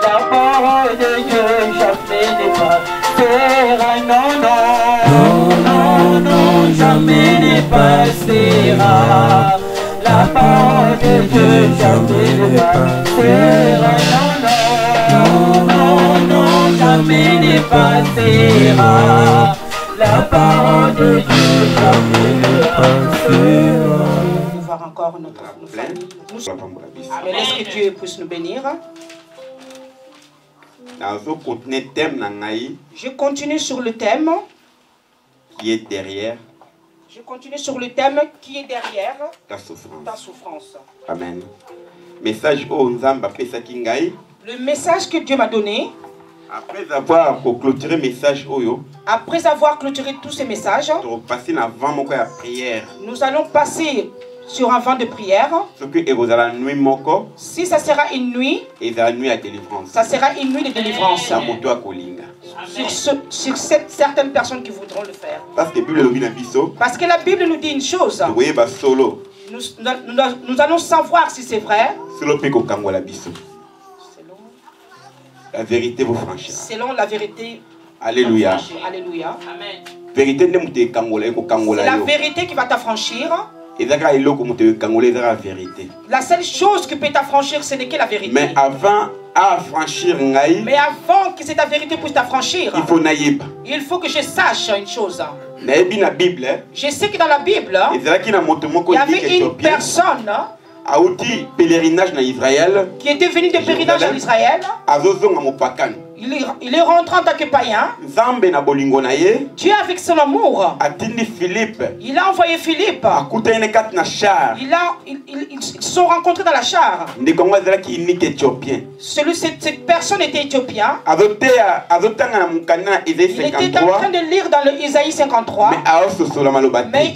La parole de Dieu jamais n'effacera. Non, non, non, non, jamais n'effacera. La parole de Dieu jamais n'effacera. Non, non, non, non, jamais n'effacera. La parole de Dieu jamais n'effacera. Voir encore notre famille. Amen. Est-ce que Dieu puisse nous bénir? Je continue sur le thème qui est derrière. Je continue sur le thème qui est derrière ta souffrance. Ta souffrance. Amen. Message au Nzamba pesa kingai. Le message que Dieu m'a donné. Après avoir clôturé message oyo. Après avoir clôturé tous ces messages. Nous allons passer sur un vent de prière. Si ça sera une nuit, ça sera une nuit de délivrance. Sur certaines personnes qui voudront le faire. Parce que la Bible nous dit une chose. Nous allons savoir si c'est vrai. La vérité vous franchira. Selon la vérité. Alléluia. Alléluia. Amen. C'est la vérité qui va t'affranchir. La seule chose qui peut t'affranchir, ce n'est que la vérité. Mais avant que cette vérité puisse t'affranchir, il faut que je sache une chose. Je sais que dans la Bible, il y avait une personne qui était venu de pèlerinage en Israël. Il est rentré en tant que païen. Dieu, avec son amour, il a envoyé Philippe. Ils se sont rencontrés dans la char. Cette personne était éthiopien. Il était en train de lire dans le Isaïe 53. Mais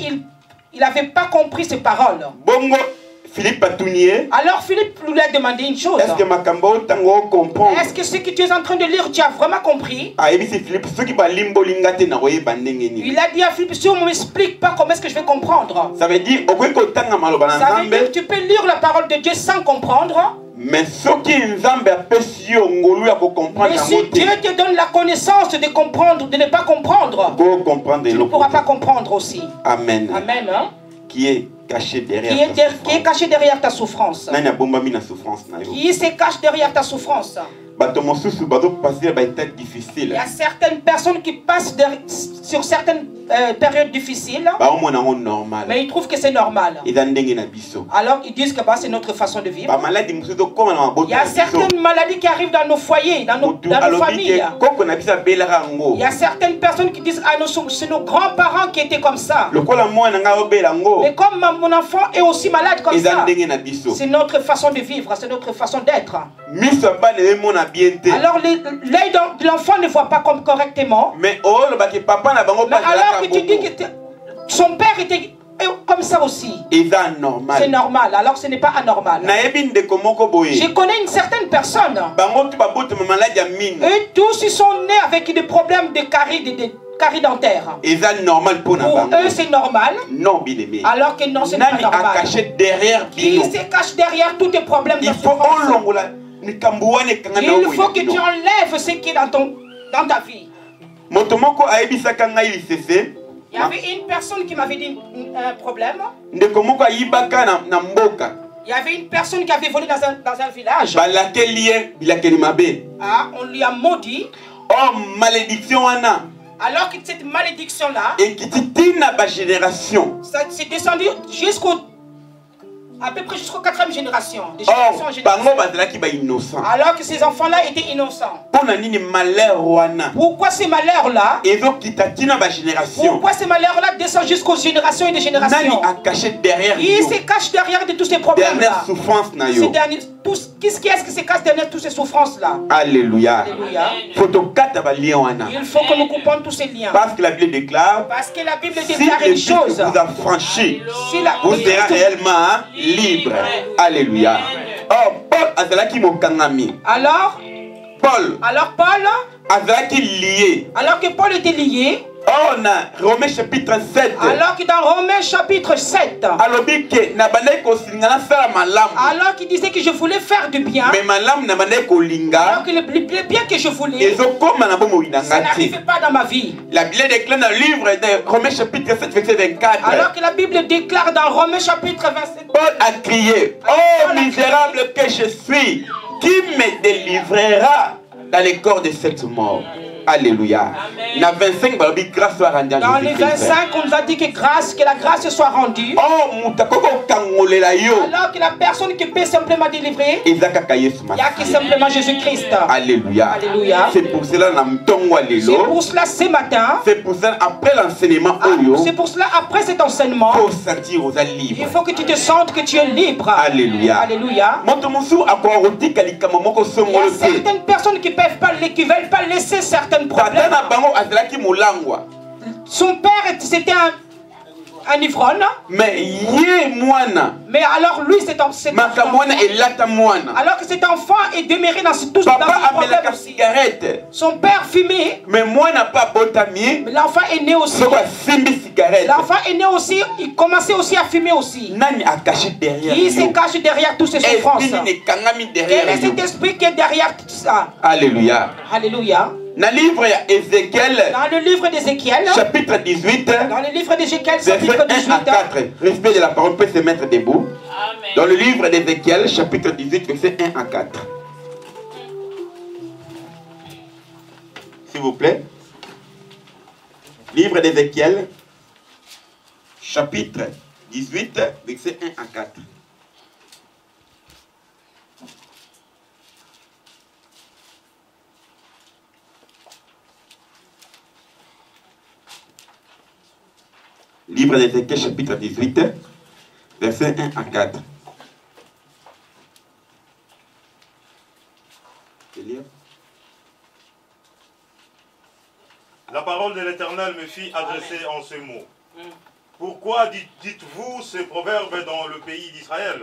il n'avait pas compris ces paroles. Alors Philippe lui a demandé une chose. Est-ce que ce que tu es en train de lire, tu as vraiment compris? Il a dit à Philippe, si on ne m'explique pas comment est-ce que je vais comprendre. Ça veut dire que tu peux lire la parole de Dieu sans comprendre. Mais si Dieu te donne la connaissance de comprendre, de ne pas comprendre, tu ne pourras pas comprendre aussi. Amen. Amen. Hein? Qui est caché derrière qui est caché derrière ta souffrance. Qui se cache derrière ta souffrance. Il y a certaines personnes qui passent sur certaines périodes difficiles. Mais ils trouvent que c'est normal. Alors ils disent que c'est notre façon de vivre. Il y a certaines maladies qui arrivent dans nos foyers, dans nos familles. Il y a certaines personnes qui disent c'est nos grands-parents qui étaient comme ça. Mais comme mon enfant est aussi malade comme ça, c'est notre façon de vivre, c'est notre façon d'être. Alors l'œil de l'enfant ne voit pas comme correctement. Mais alors que tu dis que son père était comme ça aussi. C'est normal. Alors ce n'est pas anormal. Je connais une certaine personne. Eux tous ils sont nés avec des problèmes de caries dentaires. Pour eux c'est normal. Non, bien aimé. Alors que non, ce n'est pas normal. Qui se cache derrière tous tes problèmes de souffrance. Il faut que tu enlèves ce qui est dans ta vie. Il y avait une personne qui m'avait dit un problème. Il y avait une personne qui avait volé dans un village. On lui a maudit. Oh, malédiction, Anna. Alors que cette malédiction-là, ça s'est descendu à peu près jusqu'aux 4e génération. Alors que ces enfants-là étaient innocents. Pourquoi ces malheurs-là? Pourquoi ces malheurs-là descendent jusqu'aux générations et des générations? Il se cache derrière de tous ces problèmes-là. Qu'est-ce qui se cache derrière toutes ces souffrances-là? Alléluia. Il faut que nous coupons tous ces liens. Parce que la Bible déclare, déclare une chose. Si vous affranchit, vous serez réellement libre. Alléluia. Oh, Paul azalaki mokangami. Alors Paul azalaki lié. Alors que Paul était lié Oh, Romains chapitre 7. Alors que dans Romains chapitre 7. Alors qu'il disait que je voulais faire du bien. Alors que le bien que je voulais, ça n'arrivait pas dans ma vie. La Bible déclare dans le livre de Romains chapitre 7 verset 24. Alors que la Bible déclare dans Romains chapitre 27. Paul a crié, oh misérable que je suis, qui me délivrera dans les corps de cette mort? Alléluia. Dans les 25, on nous a dit que la grâce soit rendue. Alors que la personne qui peut simplement délivrer, il n'y a que simplement Jésus-Christ. Alléluia. Alléluia. C'est pour cela ce matin. C'est pour cela après l'enseignement. C'est pour cela après cet enseignement. Il faut que tu te sentes que tu es libre. Alléluia. Alléluia. Il y a certaines personnes qui ne veulent pas laisser certaines problèmes. Son père c'était un ivrogne. Mais alors lui c'est un alors que cet enfant est demeuré dans tout ce problème aussi. Son père fumait. Mais l'enfant est né aussi. L'enfant est né aussi. Il commençait aussi à fumer aussi. Il se cache derrière toutes ces souffrances. Quel est cet esprit qui est derrière tout ça? Alléluia. Alléluia. Dans le livre d'Ézéchiel, chapitre 18, dans le livre d'Ézéchiel, chapitre 18, 1 à 4, respect de la parole peut se mettre debout. Amen. Dans le livre d'Ézéchiel, chapitre 18, verset 1 à 4. S'il vous plaît. Livre d'Ézéchiel, chapitre 18, verset 1 à 4. Livre d'Ézéchiel, chapitre 18, verset 1 à 4. La parole de l'Éternel me fit adresser en ces mots. Pourquoi dites-vous ces proverbes dans le pays d'Israël?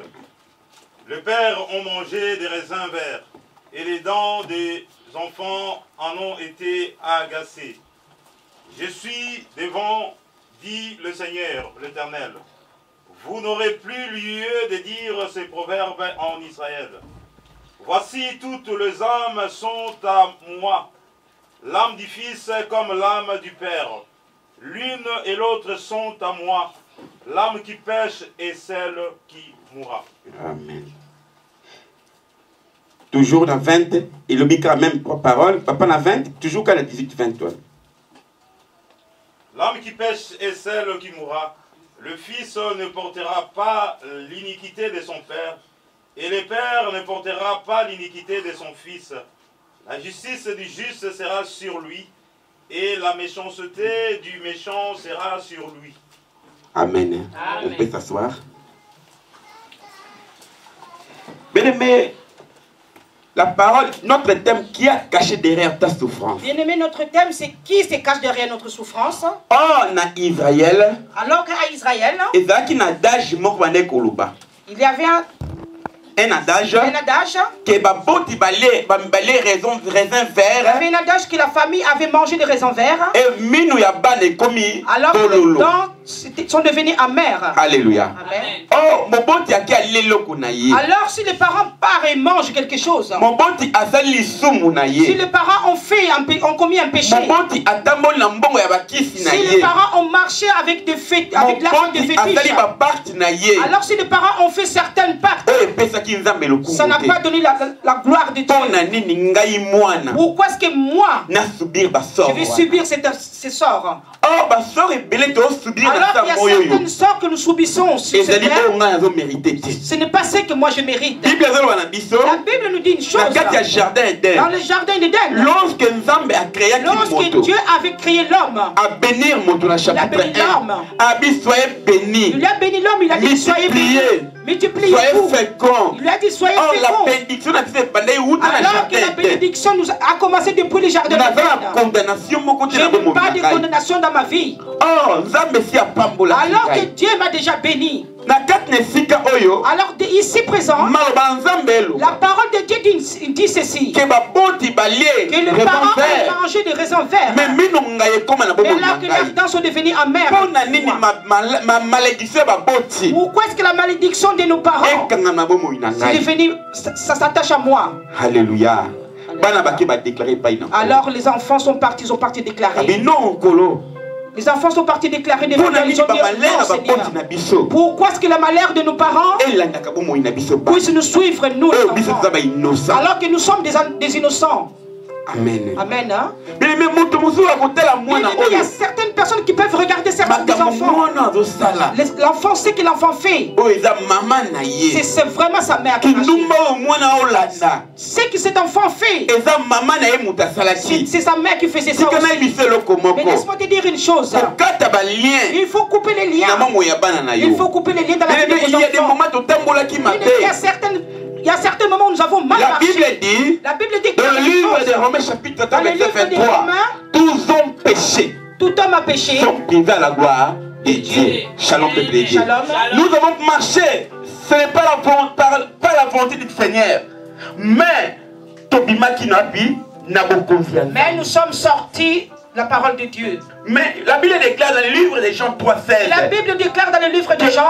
Les pères ont mangé des raisins verts, et les dents des enfants en ont été agacées. Je suis devant, dit le Seigneur, l'Éternel. Vous n'aurez plus lieu de dire ces proverbes en Israël. Voici, toutes les âmes sont à moi. L'âme du Fils comme l'âme du Père. L'une et l'autre sont à moi. L'âme qui pêche est celle qui mourra. Amen. Toujours dans 20, il oublie la même parole. Papa dans 20, toujours qu'à la 18-23. L'âme qui pêche est celle qui mourra. Le Fils ne portera pas l'iniquité de son Père, et le Père ne portera pas l'iniquité de son Fils. La justice du juste sera sur lui, et la méchanceté du méchant sera sur lui. Amen. Amen. On peut s'asseoir. Bien-aimé, la parole, notre thème, qui a caché derrière ta souffrance? Bien-aimé, notre thème, c'est qui se cache derrière notre souffrance? Oh, na Israël. Alors qu'à Israël, il y avait un adage que il y avait un adage que la famille avait mangé des raisins verts. Alors que les dents sont devenues amères. Alléluia. Amen. Oh, alors si les parents partent et mangent quelque chose, si les parents ont commis un péché, si les parents ont marché avec l'argent de fétiche, alors si les parents ont fait certaines pactes, ça n'a pas donné la gloire de Dieu. Pourquoi est-ce que moi je vais subir ces sorts? Alors qu'il y a certaines sorts que nous subissons sur cette terre. Ce n'est pas ce que moi je mérite. La Bible nous dit une chose. Dans le jardin d'Éden, lorsque Dieu avait créé l'homme, il a béni l'homme. Il a béni l'homme, il a dit soyez multipliez-vous. Il lui a dit soyez féconds. Alors que la bénédiction a commencé depuis le jardin d'Éden. Je n'ai pas de condamnation dans ma vie. Alors que Dieu m'a déjà béni. Alors ici présent, la parole de Dieu dit ceci, que le parent a mangé des raisins verts, mais là que leurs dents sont devenues amères. Pourquoi est-ce que la malédiction de nos parents c'est devenu, ça s'attache à moi? Alléluia. Alors les enfants sont partis déclarer. Les enfants sont partis déclarer des pourquoi est-ce que le malheur de nos parents puisse nous suivre, nous les enfants, alors que nous sommes des innocents? Amen. Amen. Hein? Il y a certaines personnes qui peuvent regarder certains enfants. L'enfant sait que l'enfant fait. C'est vraiment sa mère qui c'est que cet enfant fait. C'est sa mère qui faisait ça aussi. Mais laisse-moi te dire une chose. Il faut couper les liens. Il faut couper les liens dans la vie de nos enfants. Il y a certains moments où nous avons mal marché. La Bible dit dans le livre de Romains chapitre 3 verset 23, tous ont péché. Tout homme a péché. Sont privés à la gloire de Dieu. Shalom peuple de Dieu. Nous avons marché. Ce n'est pas la volonté du Seigneur. Mais Tobima qui n'a pas confiance. Mais nous sommes sortis la parole de Dieu. Mais la Bible déclare dans le livre de Jean 3,16. La Bible déclare dans le livre de Jean.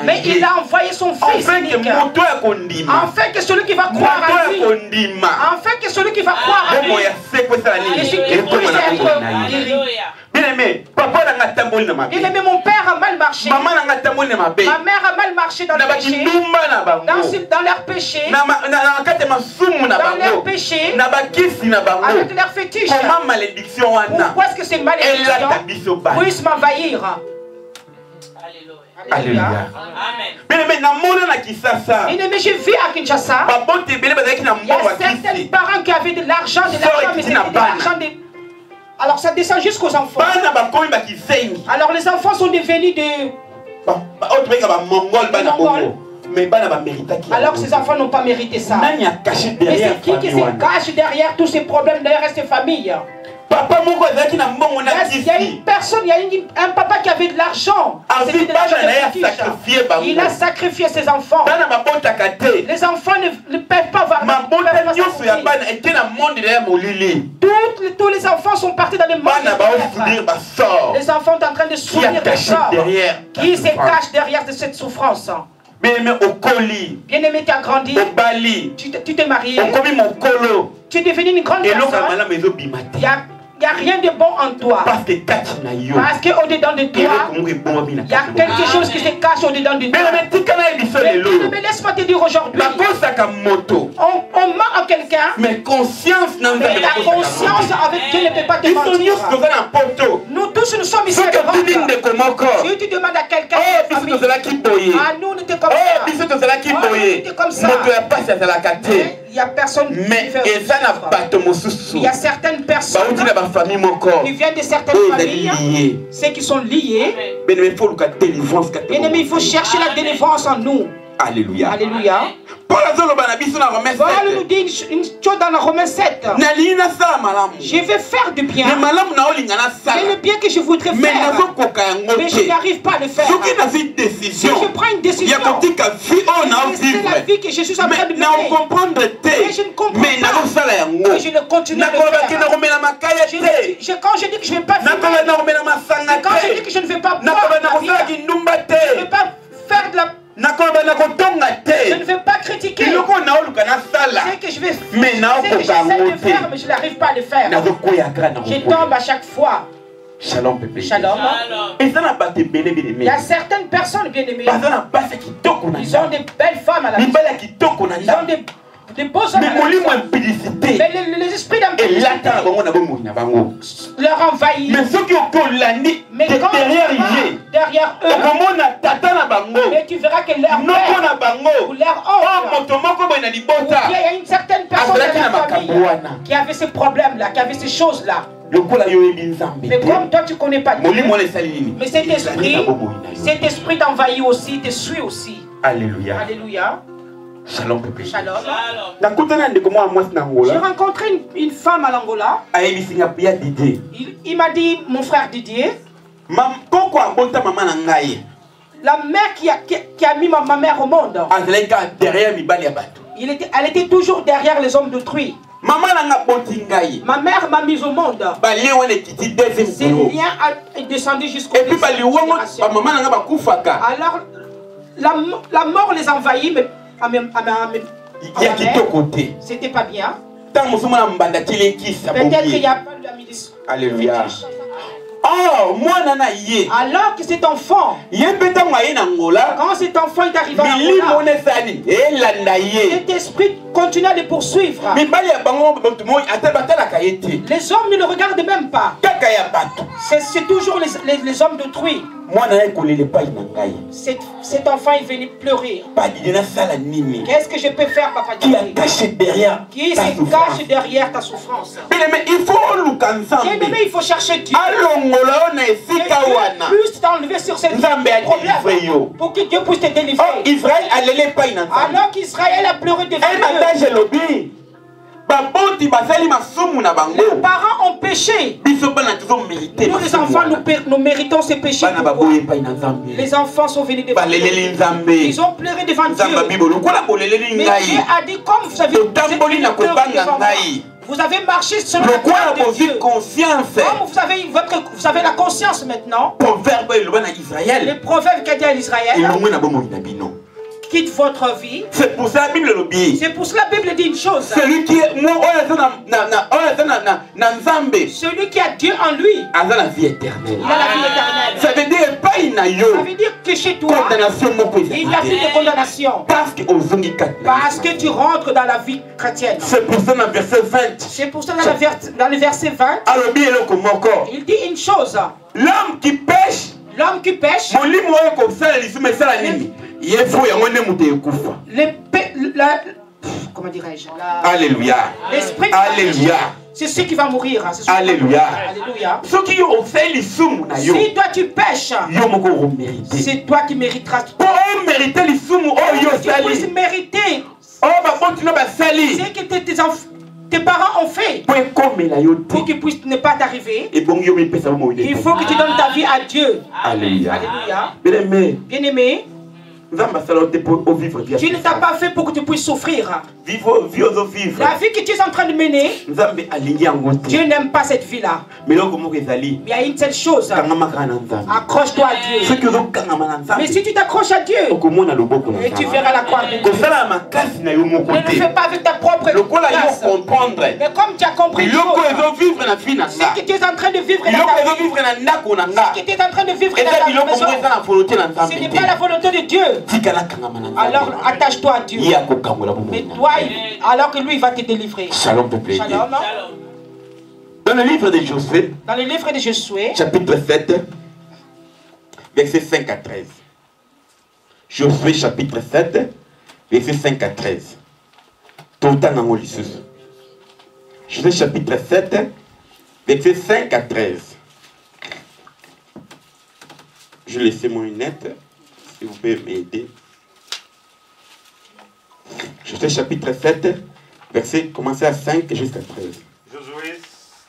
Mais il a envoyé son fils. Afin que celui qui va croire à lui. Afin que celui qui va croire à lui. Bien-aimé, papa n'a pas tambour na ma vie. Bien-aimé, mon père a mal marché. Maman n'a pas tambour na ma vie. Ma mère a mal marché dans le péché. Dans leur péché. Dans leur péché. Avec leur fétiche. Pourquoi est-ce que ces malédictions puissent m'envahir? Alléluia. Bien-aimé, je vis à Kinshasa. Il y a certains parents qui avaient de l'argent, mais c'était de l'argent de... Alors ça descend jusqu'aux enfants. Alors les enfants sont devenus de... Alors ces enfants n'ont pas mérité ça. Mais c'est qui se cache derrière tous ces problèmes, derrière ces familles? Il y a une personne, il y a un papa qui avait de l'argent. Il a sacrifié ses enfants. Les enfants ne peuvent pas voir. Tous les enfants sont partis dans le monde. Les enfants sont en train de souffrir des sorts qui se cachent derrière cette souffrance. Bien-aimé au colis. Bien-aimé, tu as grandi. Au bali. Tu t'es marié. Au colis mon colo. Tu es devenu une grande personne. Il n'y a rien de bon en toi. Parce qu'au-dedans de toi, il y a quelque chose qui se cache au-dedans de toi. Mais laisse-moi te dire aujourd'hui, on ment en quelqu'un, mais la conscience avec Dieu ne peut pas te mentir. Nous tous, nous sommes ici. Si tu demandes à quelqu'un, nous, nous sommes comme ça. Il n'y a personne qui fait ça. Il y a certaines personnes qui viennent de certaines familles, ceux qui sont liés. Bien-aimé, il faut chercher la délivrance en nous. Alléluia. Alléluia. Paul nous dit une chose dans le Romains 7. Je vais faire du bien. Mais le bien que je voudrais faire, mais je n'arrive pas à le faire. Si je prends une décision, c'est la vie que je suis en train de mener. Mais je ne comprends pas. Mais je ne continue à le faire. Quand je dis que je ne vais pas faire, quand je dis que je ne vais pas boire, je ne vais pas faire de la... Je ne vais pas critiquer. C'est que je vais faire, c'est que j'essaie de faire, mais je n'arrive pas à le faire. Je tombe à chaque fois. Shalom, peuple. Shalom. Il y a certaines personnes bien aimées. Ils ont de belles femmes à la maison. Ils ont des beaux hommes. Mais les esprits d'impudicité leur envahissent. Mais quand derrière eux, mais tu verras que leur père ou leur oncle, ou bien il y a une certaine personne de la famille qui avait ces problèmes-là, qui avait ces choses-là. Mais comme toi tu ne connais pas Dieu, mais cet esprit t'envahit aussi, te suit aussi. Alléluia. Alléluia. Shalom, peuple. Shalom. J'ai rencontré une femme à l'Angola. Il m'a dit, mon frère Didier, La mère qui a mis ma mère au monde. Elle était toujours derrière les hommes d'autrui. Ma mère m'a mise au monde. Ces liens est descendu jusqu'au alors, la mort les envahit, mais c'était pas bien. Peut-être qu'il y a pas de Alléluia. Oh, moi nana yé. Alors que cet enfant, quand cet enfant est arrivé en Angola, cet esprit continue à les poursuivre. Les hommes ne le regardent même pas. C'est toujours les hommes d'autrui. Cet enfant est venu pleurer. Qu'est-ce que je peux faire, papa? Qui se cache derrière ta souffrance? Il faut chercher Dieu. Plus t'enlever sur cette problème pour que Dieu puisse te délivrer. Alors qu'Israël a pleuré devant Dieu. Les parents ont péché. Nous les enfants, nous méritons ces péchés. Les enfants sont venus devant Dieu. Ils ont pleuré devant Dieu. Mais Dieu a dit, comme vous avez pleuré devant moi, vous avez marché selon la foi de Dieu. Comme vous avez la conscience maintenant. Le proverbe qu'a dit à l'Israël: quitte votre vie. C'est pour ça la Bible le dit. C'est pour cela la Bible dit une chose. Celui qui est celui qui a Dieu en lui, il a la vie éternelle. Il a la vie éternelle. Ça veut dire pas ça veut dire que chez toi, il n'y a plus de condamnation. Parce que tu rentres dans la vie chrétienne. C'est pour ça dans le verset 20. C'est pour ça dans le verset 20. Il dit une chose. L'homme qui pêche. Comment dirais-je? Alléluia. L'esprit. Alléluia. C'est ce qui va mourir. Alléluia. Alléluia. Si toi tu pêches, c'est toi qui mériteras. Pour mériter les soumous, tu puisses mériter ce que tes parents ont fait pour qu'ils puissent ne pas t'arriver. Il faut que tu donnes ta vie à Dieu. Alléluia. Alléluia. Bien-aimé, tu ne t'as pas fait pour que tu puisses souffrir. La vie que tu es en train de mener, Dieu n'aime pas cette vie-là. Mais il y a une seule chose. Accroche-toi à Dieu. Mais si tu t'accroches à Dieu, et tu verras la croix de Dieu. Ne le fais pas avec ta propre grâce. Mais comme tu as compris, ce que tu es en train de vivre dans ta vie, ce que tu es en train de vivre dans ta maison, ce n'est pas la volonté de Dieu. Alors attache-toi à Dieu. Mais toi, alors que lui il va te délivrer. Shalom, peuple. Shalom. Dans le livre de Josué, chapitre 7, versets 5 à 13. Josué chapitre 7, versets 5 à 13. Josué chapitre 7, versets 5 à 13. Je laisse mon lunette, si vous pouvez m'aider. Josué chapitre 7, verset commencez à 5 jusqu'à 13. Josué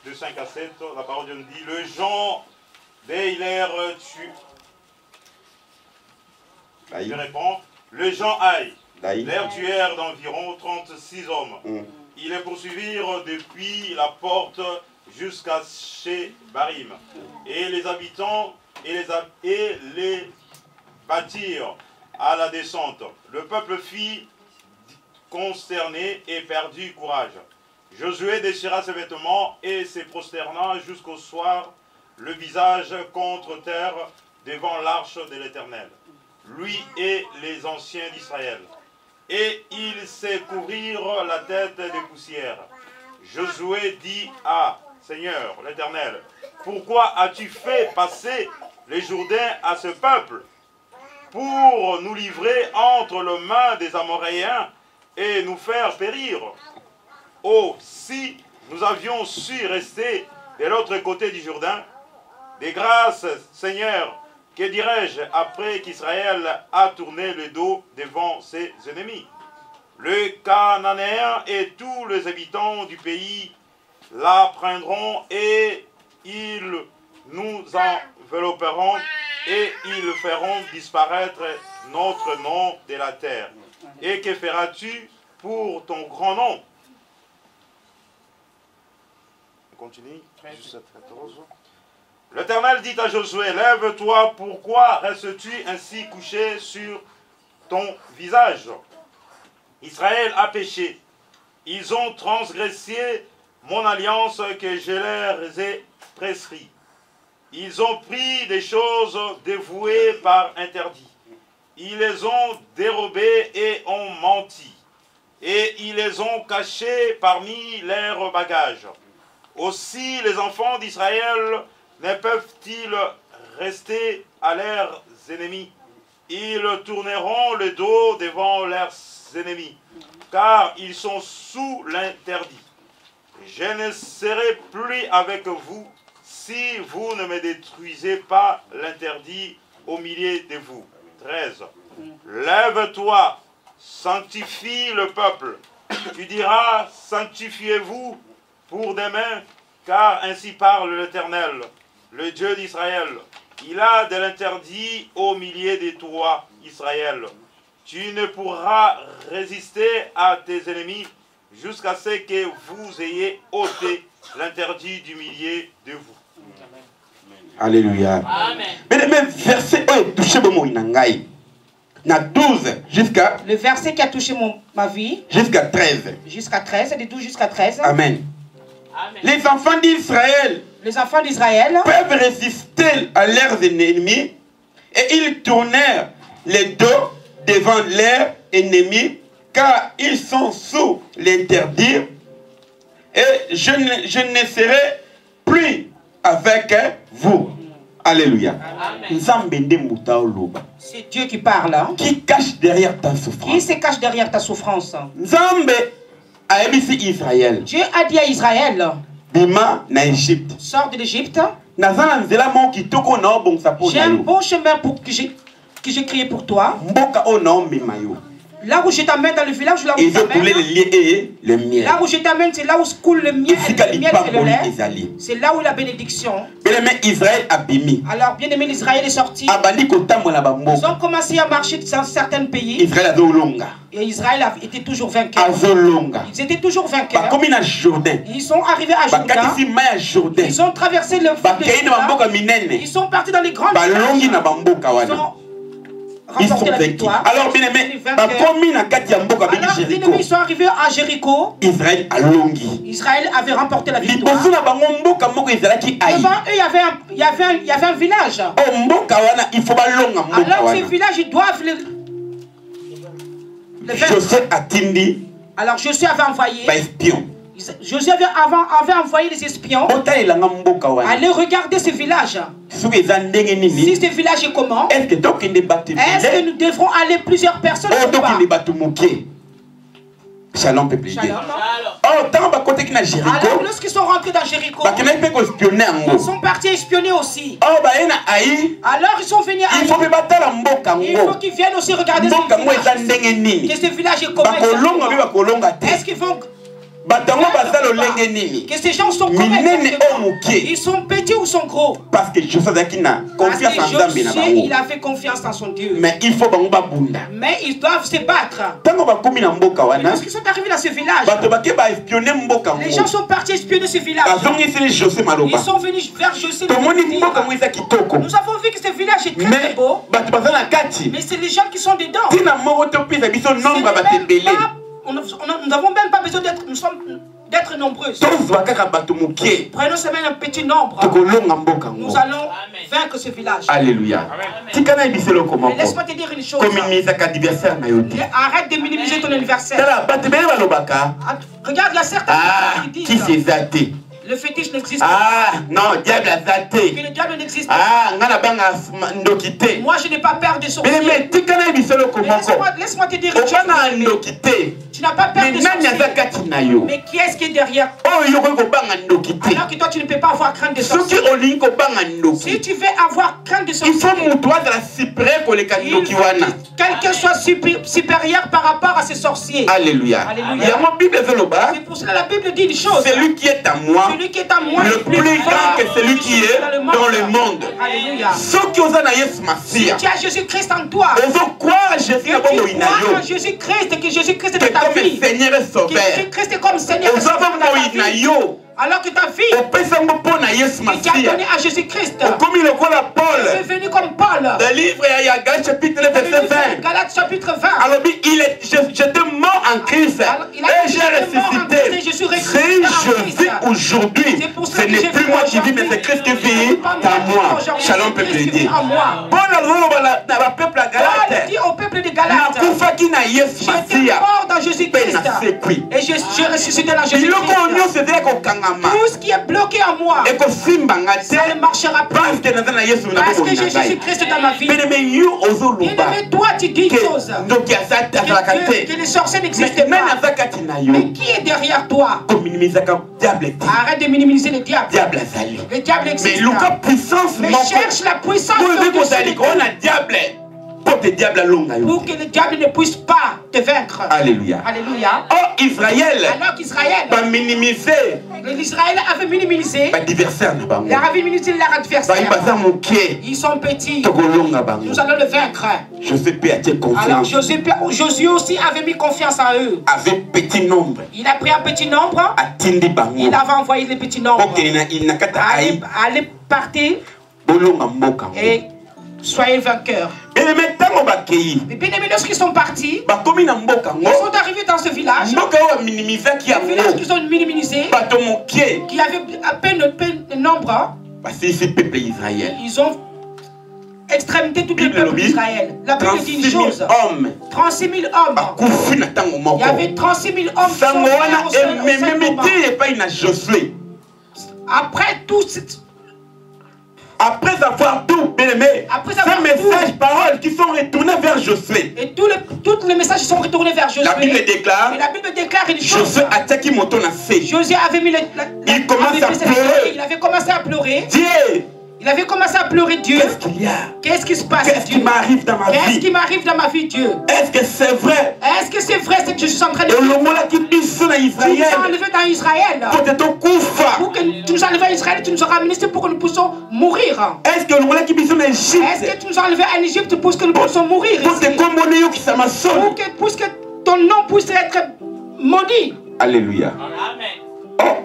de 5 à 7, la parole de Dieu dit: le gens d'Eiler je réponds, le gens Haï, l'air tuèrent d'environ 36 hommes. Ils les poursuivirent depuis la porte jusqu'à chez Barim. Et les habitants et les bâtirent à la descente. Le peuple fit consterné et perdit courage. Josué déchira ses vêtements et se prosterna jusqu'au soir, le visage contre terre devant l'arche de l'Éternel, lui et les anciens d'Israël. Et ils se couvrirent la tête de poussière. Josué dit à Seigneur l'Éternel: pourquoi as-tu fait passer les Jourdains à ce peuple pour nous livrer entre les mains des Amoréens et nous faire périr? Oh, si nous avions su rester de l'autre côté du Jourdain! Des grâces, Seigneur, que dirais-je après qu'Israël a tourné le dos devant ses ennemis? Le Cananéen et tous les habitants du pays la prendront et ils nous envelopperont et ils feront disparaître notre nom de la terre. Et que feras-tu pour ton grand nom? On continue, jusqu'à 14. L'Éternel dit à Josué, lève-toi, pourquoi restes-tu ainsi couché sur ton visage? Israël a péché. Ils ont transgressé mon alliance que je leur ai prescrite. Ils ont pris des choses dévouées par interdit. Ils les ont dérobées et ont menti. Et ils les ont cachées parmi leurs bagages. Aussi les enfants d'Israël ne peuvent-ils rester à leurs ennemis? Ils tourneront le dos devant leurs ennemis, car ils sont sous l'interdit. Je ne serai plus avec vous si vous ne me détruisez pas l'interdit au milieu de vous. 13. Lève-toi, sanctifie le peuple. Tu diras, sanctifiez-vous pour demain, car ainsi parle l'Éternel, le Dieu d'Israël. Il a de l'interdit au milieu de toi, Israël. Tu ne pourras résister à tes ennemis jusqu'à ce que vous ayez ôté l'interdit du milieu de vous. Alléluia. Amen. Mais le même verset touché na 12 jusqu'à... Le verset qui a touché ma vie. Jusqu'à 13. Jusqu'à 13, de 12 jusqu'à 13. Amen. Amen. Les enfants d'Israël peuvent résister à leurs ennemis et ils tournèrent les dos devant leurs ennemis car ils sont sous l'interdit et je ne serai plus avec vous. Alléluia. C'est Dieu qui parle. Hein? Qui cache derrière ta souffrance. Qui se cache derrière ta souffrance. Israël. Dieu a dit à Israël, sors de l'Égypte. J'ai un bon chemin pour que j'ai créé pour toi. Là où je t'amène dans le village, là où je t'amène, là où je t'amène, c'est là où coule le miel et le lait. C'est là où la bénédiction. Alors, bien aimé, Israël est sorti. Ils ont commencé à marcher dans certains pays. Et Israël était toujours vainqueur. Ils étaient toujours vainqueurs. Ils sont arrivés à Jourdain. Ils ont traversé le fleuve. Ils sont partis dans les grandes villes. Ils sont vaincus. Alors, bien aimé, ils sont arrivés à Jéricho. Israël avait remporté la victoire. Devant eux, il y avait un village. Alors, ces villages, ils doivent le faire. Alors, Josué avait envoyé. Josué avait envoyé les espions aller regarder ce village. Si ce village est comment? Est-ce que nous devrons aller plusieurs personnes ou pas? Shalom, peuple. Alors, lorsqu'ils sont rentrés dans Jéricho, ils sont partis espionner aussi. Alors, ils sont venus à... Il faut qu'ils viennent aussi regarder ce village est comment. Est-ce qu'ils vont... Que ces gens sont ils sont petits ou sont gros? Parce que Josué il a fait confiance en son Dieu. Mais il faut mais ils doivent se battre. Lorsqu'ils sont arrivés dans ce village, les gens sont partis espionner ce village. Ils sont venus vers Josué. Nous avons vu que ce village est très beau. Mais c'est les gens qui sont dedans. Nous n'avons même pas besoin d'être nombreux. Prenons seulement un petit nombre. Nous allons vaincre ce village. Alléluia. Mais laisse-moi te dire une chose. Arrête de minimiser ton anniversaire. Regarde, il y a certains qui disent le fétiche n'existe pas. Ah, non, diable a zaté. Que le diable n'existe pas. Moi, je n'ai pas peur de sorcier. Laisse-moi te dire une chose. Tu n'as pas peur des sorciers. Mais qui est-ce qui est derrière toi? Alors que toi, tu ne peux pas avoir crainte de sorciers. Si tu veux avoir crainte de sorciers, quelqu'un soit supérieur par rapport à ces sorciers. Alléluia. C'est pour cela que la Bible dit une chose. Celui qui est à moi, celui qui est à moi, le plus grand que celui qui est dans le monde. Alléluia. Si tu as Jésus-Christ en toi, que tu crois en Jésus-Christ et que Jésus-Christ est dans ta vie, que Jésus-Christ est comme Seigneur et Sauveur dans ta vie, alors que ta vie, tu as donné à Jésus-Christ. Tu es venu comme Paul. Le livre Galates chapitre 20. Galates chapitre 20. Alors, j'étais mort en Christ et j'ai ressuscité. Si je vis aujourd'hui, ce n'est plus moi qui vis, mais c'est Christ qui vit en moi. Shalom, peuple de Dieu. Paul dit au peuple de Galates, j'étais mort dans Jésus-Christ et je ressuscité dans Jésus-Christ. Tout ce qui est bloqué en moi, ça ne marchera pas parce que j'ai Jésus-Christ dans ma vie. Bien-aimé, toi tu dis une chose, que les sorciers n'existent pas. Mais qui est derrière toi? Arrête de minimiser le diable. Le diable existe. Mais cherche la puissance pour que le diable ne puisse pas te vaincre. Alléluia. Alléluia. Oh Israël, alors qu'Israël l'Israël avait minimisé leur adversaire. Ils sont petits. Nous allons le vaincre. Alors Josué aussi avait mis confiance en eux. Avec petit nombre. Il a pris un petit nombre. Il avait envoyé les petits nombres. Allez partir et soyez vainqueurs. Mais bien aimés, lorsqu'ils sont partis, ils sont arrivés dans ce village. Un village qu'ils ont minimisé, qui avait à peine de nombre. Ils ont extrémité tout le peuple d'Israël. La Bible dit une chose. 36 000 hommes. Il y avait 36 000 hommes qui sont morts au seul moment. Après tout, après avoir tout, bien-aimé, ces messages, paroles qui sont retournés vers Josué. Et tous les messages sont retournés vers Josué. La Bible déclare. Et la Bible déclare une chose. Josué avait mis il commence à pleurer. Il avait commencé à pleurer. Dieu. Il avait commencé à pleurer Dieu. Qu'est-ce qu'il y a? Qu'est-ce qui se passe? Qu'est-ce qui m'arrive dans ma vie? Qu'est-ce qui m'arrive dans ma vie, Dieu? Est-ce que c'est vrai? Est-ce que c'est vrai ce que je suis en train de dire? Tu nous as enlevés dans Israël. Pour que tu nous enlèves à Israël, tu nous auras ministré pour que nous puissions mourir. Est-ce que tu nous as enlevés en Égypte pour que nous puissions mourir? Pour que ton nom puisse être maudit. Alléluia. Amen. Alors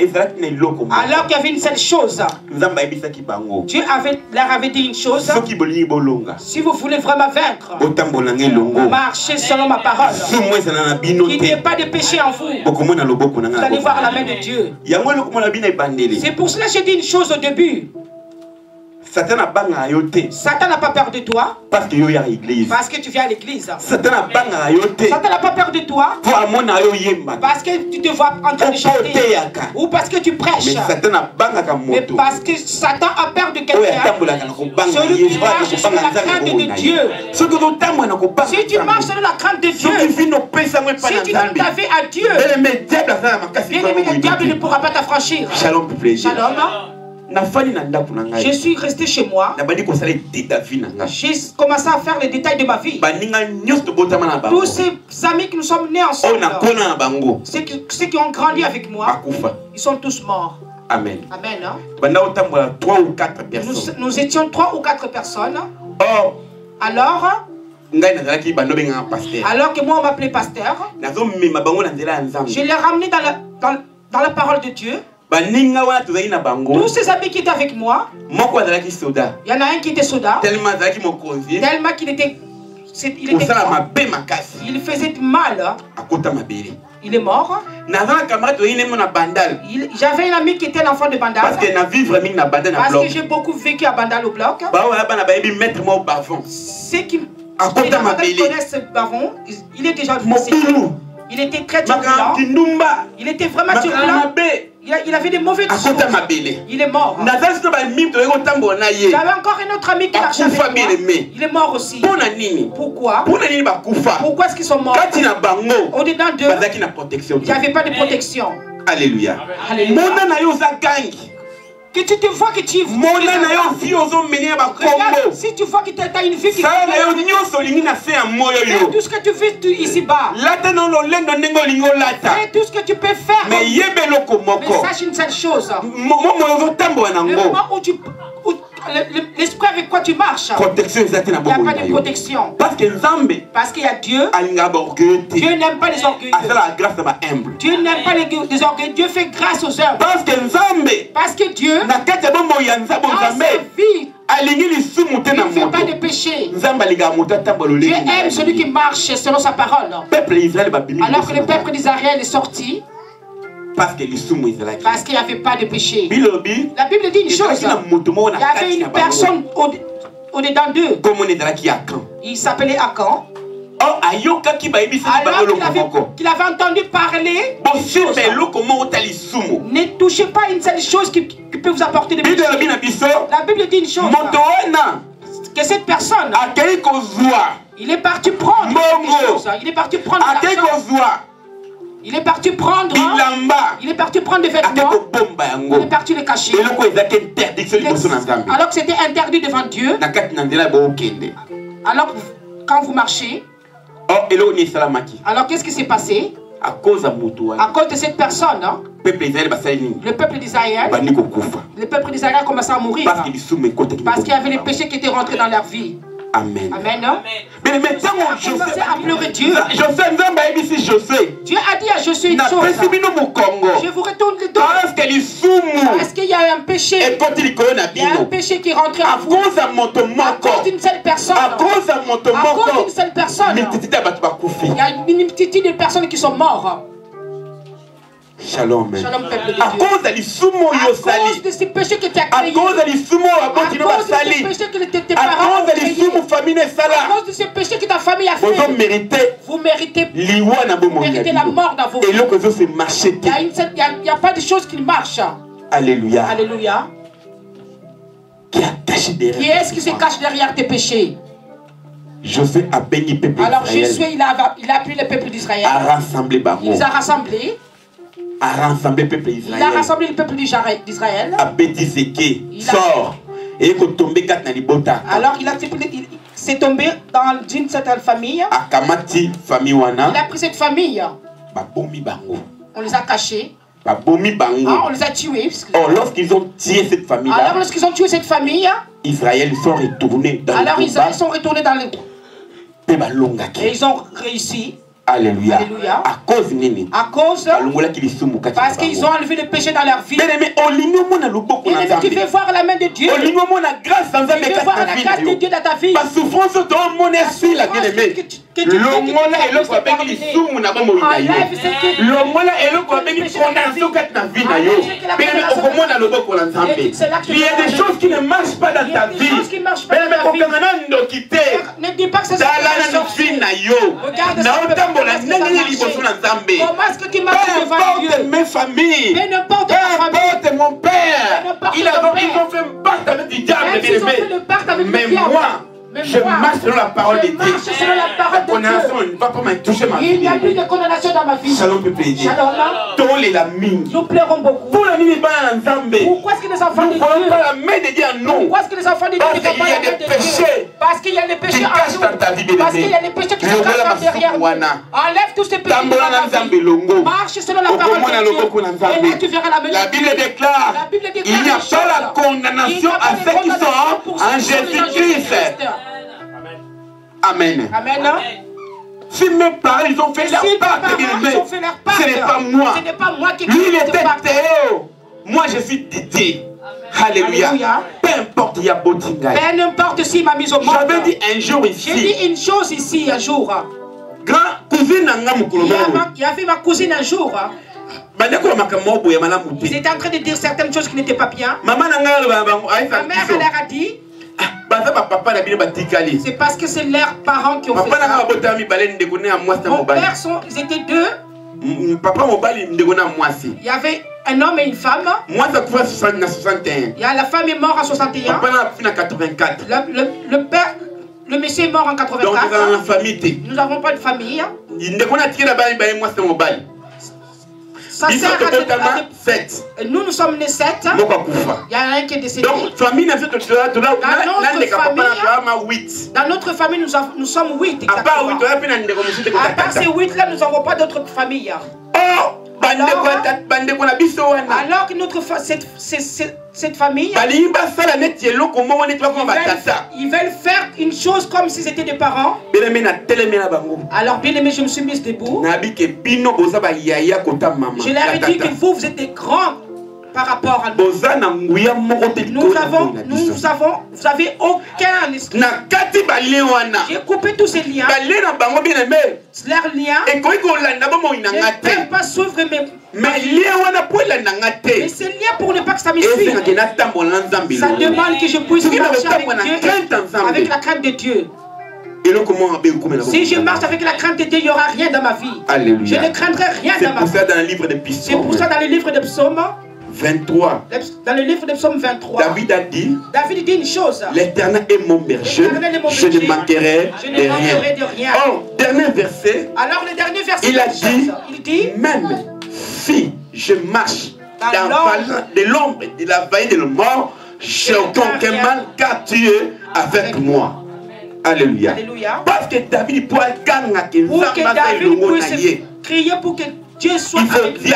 qu'il y avait une seule chose. Dieu leur avait dit une chose. Si vous voulez vraiment vaincre, marchez selon ma parole. Qu'il n'y ait pas de péché en vous. Vous allez voir la main de Dieu. C'est pour cela que j'ai dit une chose au début. Satan n'a pas peur de toi. Parce que tu viens à l'église. Satan n'a pas peur de toi. Parce que tu te vois en train de chanter. Ou parce que tu prêches. Mais parce que Satan a peur de quelqu'un. Celui qui marche selon la crainte de Dieu. Si tu marches selon la crainte de Dieu, si tu donnes ta vie à Dieu, le diable ne pourra pas t'affranchir. Shalom. Je suis resté chez moi. J'ai commencé à faire les détails de ma vie. Tous ces amis qui nous sommes nés ensemble, ceux qui ont grandi avec moi, ils sont tous morts. Amen. Amen. Hein? Nous étions 3 ou 4 personnes. Alors que moi on m'appelait pasteur, je l'ai ramené dans la parole de Dieu. Tous ces amis qui étaient avec moi, il y en a un qui était soldat, tellement qu'il était, il faisait mal. Il est mort. J'avais un ami qui était l'enfant de Bandal. Parce que j'ai beaucoup vécu à Bandal au bloc. Ceux qui connaissent ce bavon, il est déjà décédé. Il était très turbulent. Il était vraiment turbulent. Il il avait des mauvaises choses. Il est mort. J'avais encore un autre ami qui marchait avec moi. Il est mort aussi. Pourquoi? Pourquoi est-ce qu'ils sont morts? Au-dedans d'eux, il n'y avait pas de protection. Alléluia. Alléluia. Que tu te vois que tu regarde, si tu vois que tu as une vie qui fait tout ce que tu fais ici-bas, fais tout ce que tu peux faire, mais sache une seule chose, le moment où l'esprit avec quoi tu marches, il n'y a pas de protection. Parce qu'il y a Dieu. Dieu n'aime pas les orgueilleux. Dieu n'aime pas les orgueilleux. Dieu fait grâce aux hommes. Parce que Dieu, dans sa vie, il ne fait pas de péché. Dieu aime celui qui marche selon sa parole. Alors que le peuple d'Israël est sorti, parce qu'il n'y avait pas de péché. La Bible dit une chose. Il y avait une personne au-dedans d'eux. Il s'appelait Akan. Alors qu'il avait entendu parler, ne touchez pas une seule chose qui peut vous apporter de péché. La Bible dit une chose. Que cette personne, il est parti prendre quelque chose. Il est parti prendre l'argent. Il est parti prendre des vêtements, il est parti les cacher. Alors que c'était interdit devant Dieu. Alors quand vous marchez, alors qu'est-ce qui s'est passé? À cause de cette personne, le peuple d'Israël a commencé à mourir. Parce qu'il y avait les péchés qui étaient rentrés dans leur vie. Amen. Amen. Mais maintenant, je sais à pleurer Dieu. Dieu a dit à Josué une chose. Je vous retourne le dos. Parce qu'il y a un péché. Il y a un péché qui est rentré en vous. À cause d'une seule personne. À cause d'une seule personne. Il y a une multitude de personnes qui sont mortes. Shalom. Shalom, peuple de Dieu. À cause de ces péchés que tu as créés. À cause de ces péchés que tes parents ont créés. À cause de ces péchés que ta famille a fait. Vous méritez la mort dans vos vies. Il n'y a pas de choses qui marchent. Alléluia. Alléluia. Qui est-ce qui se cache derrière tes péchés? Josué a béni le peuple d'Israël. Alors Josué, il a appelé le peuple d'Israël. Il les a rassemblés. A rassemblé le peuple d'Israël. Il a rassemblé le peuple d'Israël. A béni sort. Et il tombé alors il s'est tombé dans une certaine famille. Il a pris cette famille. On les a cachés. On les a tués. Lorsqu'ils ont tué cette famille, alors lorsqu'ils ont tué cette famille, Israël sont retournés dans alors ils sont retournés dans le et ils ont réussi. Alléluia. Alléluia. À cause parce qu'ils ont enlevé le péché dans leur vie. Tu veux voir la main de Dieu. Tu veux voir la grâce de Dieu dans ta vie. Il y a des choses qui ne marchent pas dans ta vie. Ne dis pas que c'est ça. Comment est-ce que tu marches devant Dieu? Mes familles, peu importe mon père, ils ont fait un pacte avec le diable, mais moi, je marche selon la parole de Dieu. La condamnation ne va pas me toucher ma vie. Il n'y a plus de condamnation dans ma vie. Shalom, peuple de Dieu. Nous pleurons beaucoup. Pourquoi est-ce que les enfants de Dieu pas la main de Dieu en nous? Pourquoi est-ce que les enfants de Dieu ne font pas la main de Dieu? Parce qu'il y a des péchés en nous. Parce qu'il y a des péchés qui se cachent derrière nous. Enlève tous ces péchés dans ta vie. Marche selon la parole de Dieu. Et là tu verras la main de Dieu. La Bible déclare il n'y a pas la condamnation à ceux qui sont en Jésus-Christ. Amen. Amen. Si mes parents ils ont fait leur pacte, ce n'est pas moi. Lui il était Théo. Moi je suis Didier. Alléluia. Peu importe il y a Botinga. Peu importe si m'a mis au monde. J'avais dit un jour ici. J'ai dit une chose ici un jour. Grand cousine il y avait ma cousine un jour. Ils étaient en train de dire certaines choses qui n'étaient pas bien. Ma mère elle a dit. C'est parce que c'est leurs parents qui ont fait ça. Mon père, ils étaient deux. Il y avait un homme et une femme. Moi, ça couvre 61. Il y a la femme est morte en 61. Papa a 84. Le père, le monsieur est mort en 84. Donc, nous avons une famille. Nous n'avons pas de famille. Ça sert à nous sommes nés 7. Il y a un qui est décédé. Donc, famille, dans notre famille, nous sommes 8. À part ces 8 là, nous n'avons pas d'autres familles. Alors que cette famille, ils veulent faire une chose comme si c'était des parents. Alors bien aimé, je me suis mise debout. Je leur ai dit que vous êtes des grands par rapport à nous. Vous avez aucun esprit. J'ai coupé tous ces liens. Leurs liens ne peuvent pas suivre mais ces liens pour ne pas que ça me suive. Ça demande que je puisse marcher avec Dieu, avec la crainte de Dieu. Si je marche avec la crainte de Dieu, il n'y aura rien dans ma vie. Alléluia. Je ne craindrai rien dans ma vie. C'est pour ça dans le livre de Psaume 23. Dans le livre de Psaume 23, David dit une chose. L'Éternel est mon berger, je ne manquerai de rien. Oh, dernier verset. Alors le dernier verset, il dit, même si je marche dans l'ombre de la vallée de la mort, j'ai aucun mal car tu es avec moi. Alléluia. Parce que David pourrait crier pour que Dieu soit avec lui.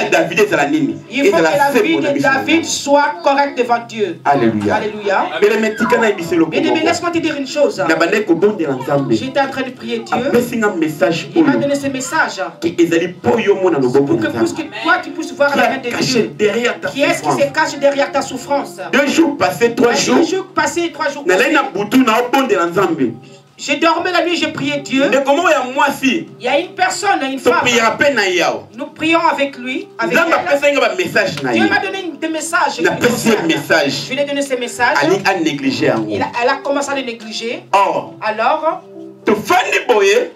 Il faut que la vie de David soit correcte devant Dieu. Alléluia. Alléluia. Mais laisse-moi te dire une chose. J'étais en train de prier Dieu. Il m'a donné ce message pour que toi tu puisses voir la main de Dieu. Qui est-ce qui se cache derrière ta souffrance? 2 jours passés, 3 jours. 2 jours passés, 3 jours passés. J'ai dormi la nuit, j'ai prié Dieu. Il y a une personne, une femme. Nous prions avec lui. Avec elle. Dieu m'a donné des messages. Je lui ai donné ces messages. Elle a commencé à les négliger.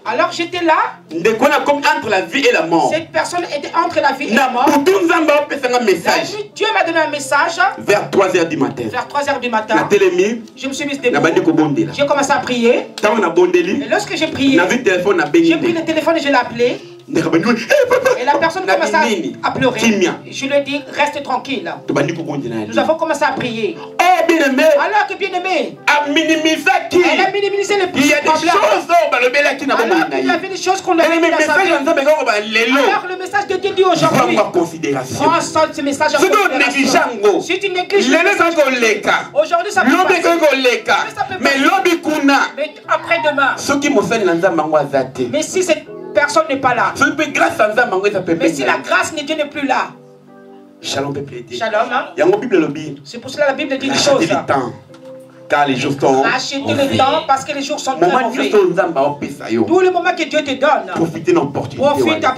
Alors j'étais là. Entre la vie et la mort. Cette personne était entre la vie et la mort. Dieu m'a donné un message. Vers 3h du matin. Vers 3h du matin. Je me suis mis debout. J'ai commencé à prier. Et lorsque j'ai prié, j'ai pris le téléphone et je l'ai appelé. Et la personne commence à pleurer. Je lui ai dit, reste tranquille. Nous avons commencé à prier. Alors que bien aimé, elle a minimisé le problème. Alors il y avait des choses qu'on a fait dans sa vie. Alors le message de Dieu dit aujourd'hui, prends ce message en considération. Si tu négliges le message, aujourd'hui ça peut passer. Mais après-demain, mais si cette personne n'est pas là, mais si la grâce de Dieu n'est plus là, Shalom peuple. Shalom. C'est pour cela la Bible dit une chose. Car les jours sont rachetez le temps parce que les jours sont très mauvais. Tout le moment que Dieu te donne, profite de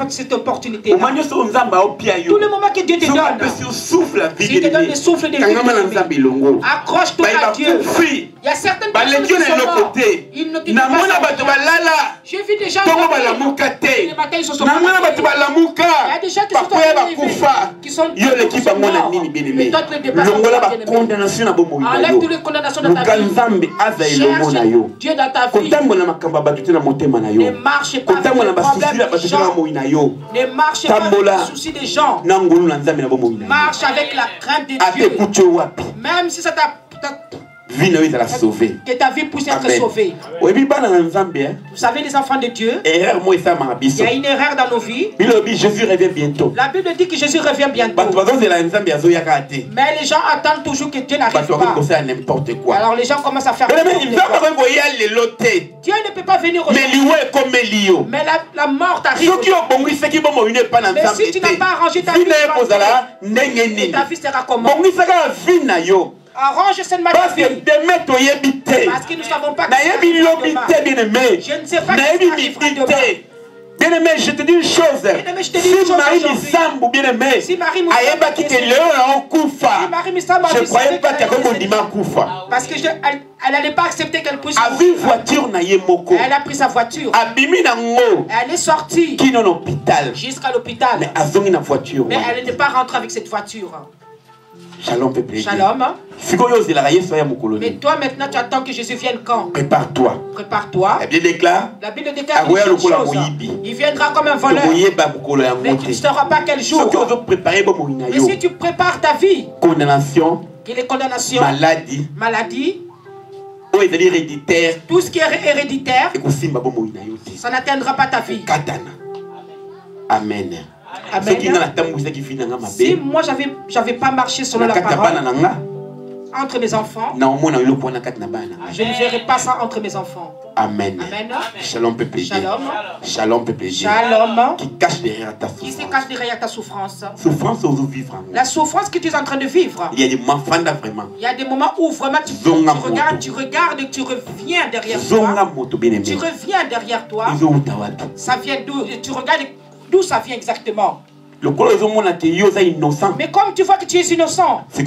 cette opportunité. Tout le moment que Dieu te donne, s'il te donne le souffle de vie, accroche-toi à Dieu. Il y a certaines personnes qui sont mortes. Ils ne te disent pas. J'ai vu des gens qui le matin ils se sont morts. Il y a des gens qui sont morts. Mais toi tu les dépasses. Enlève toutes les condamnations dans ta vie. Cherche Dieu dans ta vie. Ne marche pas avec les problèmes des gens. Ne marche pas avec les soucis des gens. Marche avec la crainte de Dieu. Même si ça t'a que ta vie puisse être sauvée. Vous savez les enfants de Dieu, il y a une erreur dans nos vies. Jésus revient bientôt. La Bible dit que Jésus revient bientôt. Mais les gens attendent toujours que Dieu n'arrive pas. Alors les gens commencent à faire Dieu ne peut pas venir aujourd'hui. Mais la mort t'arrive. Mais si tu n'as pas arrangé ta vie, ta vie sera comment? Arrange cette maladie. Parce que nous ne savons pas que je ne sais pas ce qui arrivera demain. Bien-aimé, je te dis une chose. Si Marie Sambu, bien-aimé, si Marie Je ne croyais pas qu'elle parce que elle n'allait pas accepter qu'elle puisse mourir. Elle a pris sa voiture. Elle est sortie jusqu'à l'hôpital. Mais elle n'est pas rentrée avec cette voiture. Shalom, peuple. Shalom. Mais toi maintenant tu attends que Jésus vienne quand? Prépare-toi. Prépare-toi. La Bible déclare. Il viendra comme un voleur. Mais tu ne sauras pas quel jour. Mais si tu prépares ta vie, condamnation, maladie, tout ce qui est héréditaire, ça n'atteindra pas ta vie. Amen. Amen. Si moi j'avais pas marché selon la parole entre mes enfants, je ne verrai pas ça entre mes enfants. Amen. Amen. Shalom peuple. Shalom. Shalom peuple. Shalom. Qui cache derrière ta souffrance. Qui se cache derrière ta souffrance. Souffrance où vous vivez. La souffrance que tu es en train de vivre. Il y a des moments vraiment. Il y a des moments où vraiment tu regardes, tu reviens derrière toi. Tu reviens derrière toi. Ça vient d'où? Tu regardes d'où ça vient exactement. Mais comme tu vois que tu es innocent, mais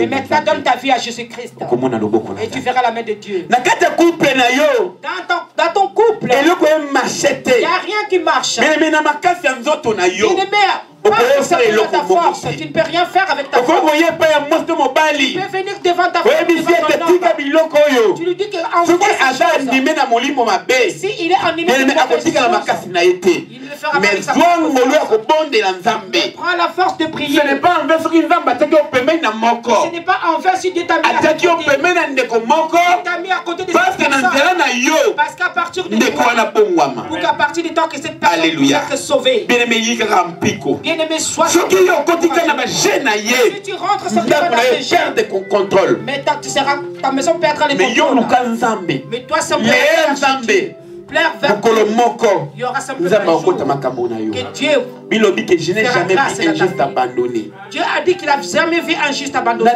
maintenant donne ta vie à Jésus-Christ et tu verras la main de Dieu. Dans ton couple, il n'y a rien qui marche. Ta force, tu ne peux rien faire avec ta force. Tu peux venir devant ta femme, tu lui dis que si il est animé de mauvaise chose, il le fera avec sa force. Prends la force de prier. Ce n'est pas envers ce qu'il va battre au paiement na moko. Ce n'est pas envers si Dieu t'a mis à côté de cette personne. Parce qu'à partir de toi, ou qu'à partir du temps que cette personne puisse être sauvée. Bien-aimé, sois sauvé. Si tu rentres sans perdre de contrôle. Mais ta maison perdra les contrôles. Mais toi, c'est plaire vers Dieu. Il y aura simplement que Dieu que je n'ai jamais vu un juste abandonné. Dieu a dit qu'il n'a jamais vu un juste abandonné.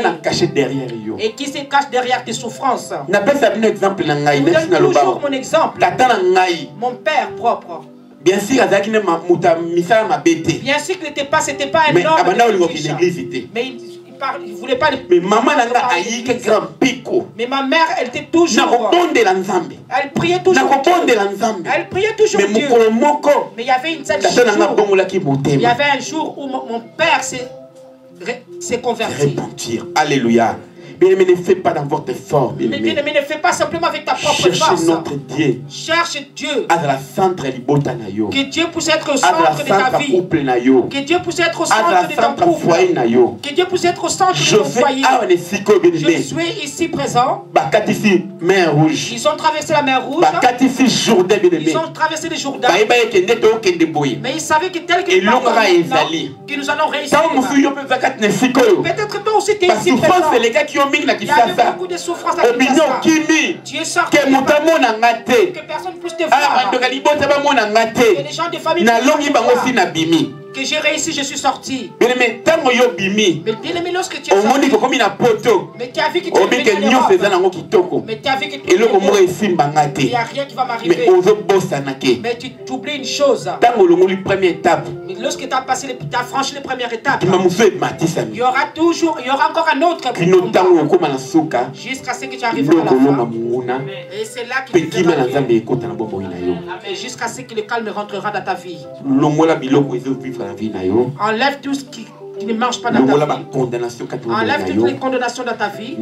Et qui se cache derrière tes souffrances. Je donne toujours mon exemple. Mon père propre. Bien sûr, qu'il n'était pas, c'était pas un homme. Mais il ne voulait pas le... Mais ma mère, elle était toujours... Elle priait toujours. Elle priait toujours Dieu. Mais il y avait une seule jour. Il y avait un jour où mon père s'est converti. Alléluia. Bien-aimé, ne fais pas dans votre effort. Bien-aimé, ne fais pas simplement avec ta propre force. Cherche notre Dieu. Cherche Dieu. Que Dieu puisse être au centre de ta vie. Que Dieu puisse être au centre de ton couple. Que Dieu puisse être au centre de ton foyer. Je suis ici présent. Ils ont traversé la mer Rouge. Ils ont traversé le Jourdain. Mais ils savaient que tel que nous allons réussir. Peut-être toi aussi tu es ici présent. Il y avait beaucoup de souffrance à Kinshasa. Tu es sorti que personne ne puisse te voir. Que les gens de famille que j'ai réussi, je suis sorti. Mais bien-aimé, lorsque tu es sorti, mais tu as vu que tu es venu en Europe. Mais tu as vu que tu es venu. Il n'y a rien qui va m'arriver. Mais tu oublies une chose. Mais lorsque tu as franchi les premières étapes, il y aura encore un autre jusqu'à ce que tu arrives à la fin. Et c'est là qu'il jusqu'à ce que le calme rentrera dans ta vie. Enlève tout ce qui ne marche pas dans ta vie. Enlève toutes les condamnations dans ta vie.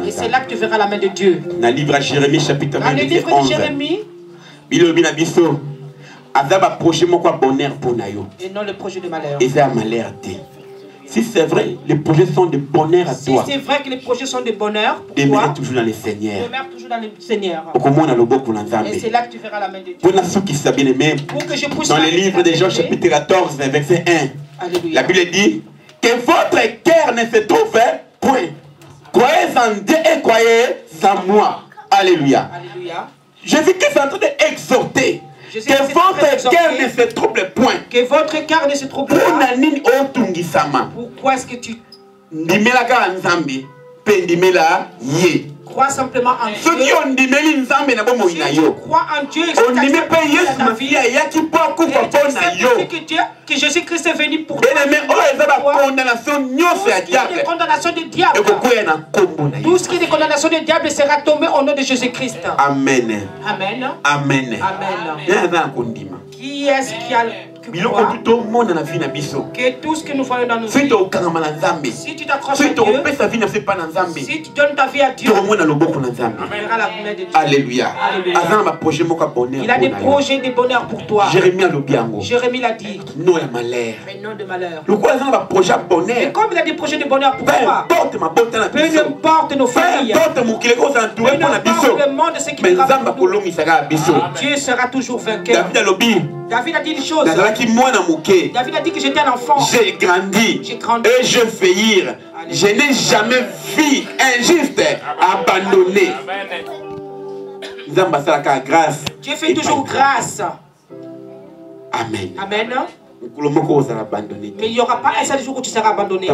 Et c'est là que tu verras la main de Dieu. Dans le livre de Jérémie, chapitre 20, dans le livre de Jérémie, et non le projet de malheur. Si c'est vrai, les projets sont de bonheur à toi. Si c'est vrai que les projets sont de bonheur, demeure toujours dans le Seigneur. Demeure toujours dans le Seigneur. Et c'est là que tu verras la main de Dieu. Pour que je puisse dans le livre de Jean chapitre 14, verset 1. Alléluia. La Bible dit que votre cœur ne se trouve point. Croyez en Dieu et croyez en moi. Alléluia. Alléluia. Jésus-Christ est en train d'exhorter. Que votre cœur ne se trouble point. Que votre cœur ne se trouble pas. Pourquoi est-ce que tu crois simplement en Dieu. Si tu crois en Dieu, que Jésus-Christ est venu pour toi. Les condamnations du diable. Tout ce qui est des condamnations du diable sera tombé au nom de Jésus-Christ. Amen. Amen. Amen. Amen. Qui est-ce qui a que tout ce que nous voyons dans nos vies, si tu t'accroches à Dieu, si tu donnes ta vie à Dieu, tu verras la main de Dieu. Alléluia. Il a des projets de bonheur pour toi. Jérémie l'a dit. Non de malheur. Mais non de malheur. Et comme il a des projets de bonheur pour toi, peu importe nos familles, peu importe le monde de ce qui nous rappelle, Dieu sera toujours vainqueur. David a dit une chose. David a dit que j'étais un enfant. J'ai grandi et je vieillir. Je n'ai jamais vu injuste abandonné. Dieu fait toujours grâce. Amen. Amen. Mais il n'y aura pas un seul jour où tu seras abandonné.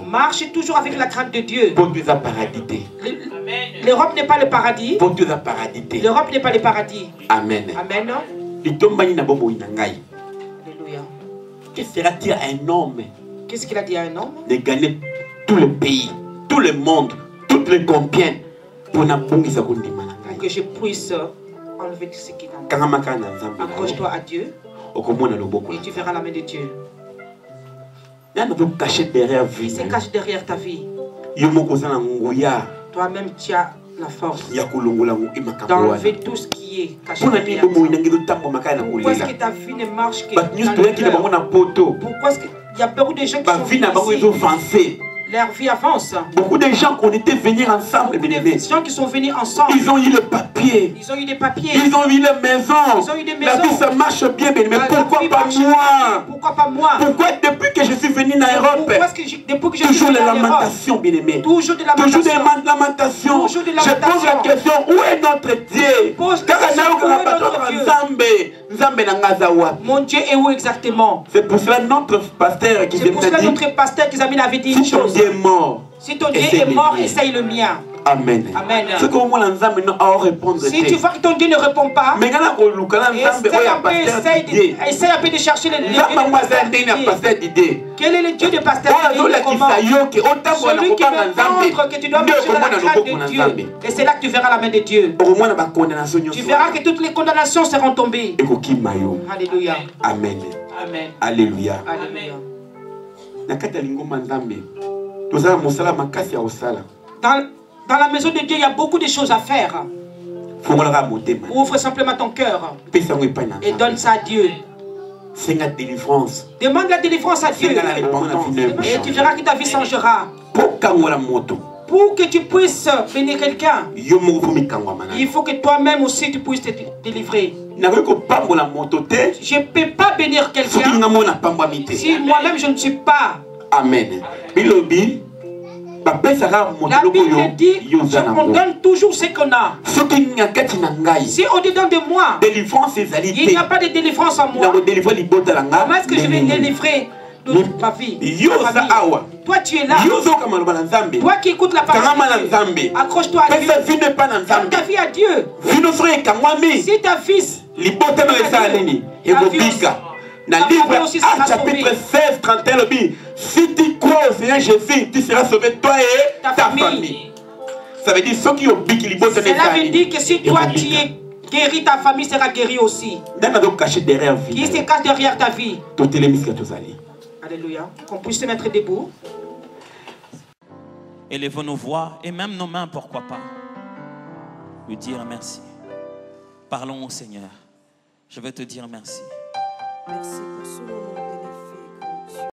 Marche toujours avec la crainte de Dieu. L'Europe n'est pas le paradis. L'Europe n'est pas le paradis. Amen. Amen. Alléluia. Que sera-t-il à un homme? Qu'est-ce qu'il a dit à un homme? De gagner tout le pays, tout le monde, toutes les combien pour que je puisse enlever ce qui t'empêche. Accroche-toi à Dieu et tu verras la main de Dieu. Il se cache derrière ta vie. Toi-même tu as la force d'enlever tout ce qui est caché derrière toi. Pourquoi est-ce que ta vie ne marche que dans le cœur? Pourquoi est-ce qu'il y a beaucoup de gens qui sont ici? Leur vie avance. Beaucoup de gens qui ont été venus ensemble. Beaucoup de gens qui sont venus ensemble. Ils ont eu le papier. Ils ont eu des papiers. Ils ont eu les maisons. Ils ont eu des maisons. La vie, ça marche bien, mais pourquoi pas moi? Pourquoi pas moi? Pourquoi depuis que je suis venu en Europe? Pourquoi est-ce que depuis que je suis toujours venu les en Europe? lamentations, bien aimé. Toujours des lamentations. Toujours des lamentations. Toujours des Je lamentations. pose la question, où est notre Dieu? Mon Dieu est où exactement? C'est pour cela notre pasteur qui avait dit une chose. Si ton Dieu est mort, si ton Dieu est mort, essaye le mien. Amen. Amen. Si tu vois que ton Dieu ne répond pas, essaye un peu de chercher le Dieu de pasteur Didier. Quel est le Dieu de pasteur Didier? Celui qui me montre que tu dois marcher dans la crainte de Dieu. Et c'est là que tu verras la main de Dieu. Tu verras que toutes les condamnations seront tombées. Alléluia. Amen. Amen. Alléluia. Alléluia. Dans la maison de Dieu, il y a beaucoup de choses à faire. Ouvre simplement ton cœur et donne ça à Dieu. Demande la délivrance à Dieu et tu verras que ta vie changera. Pour que tu puisses bénir quelqu'un, il faut que toi-même aussi tu puisses te délivrer. Je ne peux pas bénir quelqu'un si moi-même je ne suis pas. Amen. La Bible dit qu'on donne toujours ce qu'on a. Si au-dedans de moi, il n'y a pas de délivrance en moi, comment est-ce que je vais délivrer ma vie? Toi tu es là. Toi qui écoutes la parole de Dieu, accroche-toi à Dieu. Donne ta vie à Dieu. Si ta fils dans le livre Actes chapitre 16, 31, si tu crois au Seigneur Jésus, tu seras sauvé, toi et ta famille. Ça veut dire ceux qui ont dit qu'il cela veut dire que si toi tu es guéri, ta famille sera guérie aussi. Qui se cache derrière ta vie? Alléluia. Qu'on puisse se mettre debout. Élevons nos voix et même nos mains, pourquoi pas. Lui dire merci. Parlons au Seigneur. Je vais te dire merci. Merci pour ce moment.